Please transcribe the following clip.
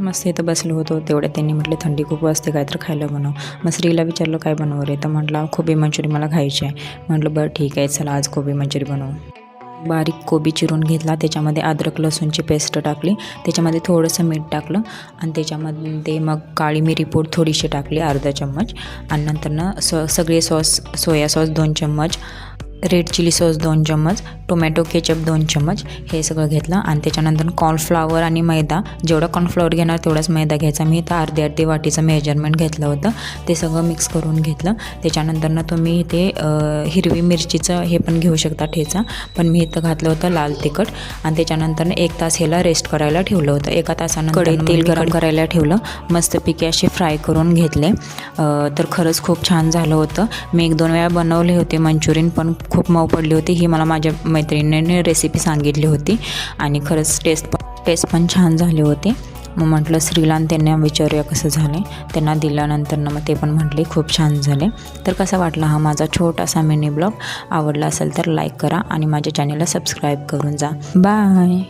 मस्त इथं बसलो होतो तेवढ्यात त्यांनी म्हटले थंडी खूप वाजते काय तर खायला बनव. मग श्रीला विचारलं काय बनवू रे, तर म्हटलं कोबी मंचुरी मला खायची आहे. म्हटलं बरं ठीक आहे चला आज कोबी मंचुरी बनवू. बारीक कोबी चिरून घेतला, त्याच्यामध्ये अद्रक लसूणची पेस्ट टाकली, त्याच्यामध्ये थोडंसं मीठ टाकलं आणि त्याच्यामध्ये मग काळी मिरी पूड थोडीशी टाकली अर्धा चम्मच आणि नंतर सगळे सॉस, सोया सॉस 2 चम्मच, रेड चिली सॉस 2 चम्मच, टोमॅटो केचप 2 चम्मच हे सगळं घेतलं आणि त्याच्यानंतर कॉर्नफ्लॉवर आणि मैदा, जेवढा कॉर्नफ्लॉवर घेणार तेवढाच मैदा घ्यायचा. मी इथं अर्धी वाटीचं मेजरमेंट घेतलं होतं, ते सगळं मिक्स करून घेतलं. त्याच्यानंतर तुम्ही ते हिरवी मिरचीचं हे पण घेऊ शकता ठेचा, पण मी इथं घातलं होतं लाल तिखट आणि त्याच्यानंतर 1 तास ह्याला रेस्ट करायला ठेवलं होतं. 1 तासानंतर कढईत तेल गरम करायला ठेवलं, मस्तपैकी असे फ्राय करून घेतले. तर खरंच खूप छान झालं होतं. मी 1-2 वेळा बनवले होते मंचुरियन, पण खूप मऊ पडली होती. ही मला माझ्या मैत्रिणीने रेसिपी सांगितली होती आणि खरंच टेस्ट पण छान झाले होते. मग म्हटलं श्रीला त्यांना विचारूया कसं झालं. त्यांना दिल्यानंतर मग ते पण म्हटले खूप छान झाले. तर कसा वाटला हा माझा छोटासा मिनी ब्लॉग. आवडला असेल तर लाईक करा आणि माझ्या चॅनलला सबस्क्राईब करून जा. बाय.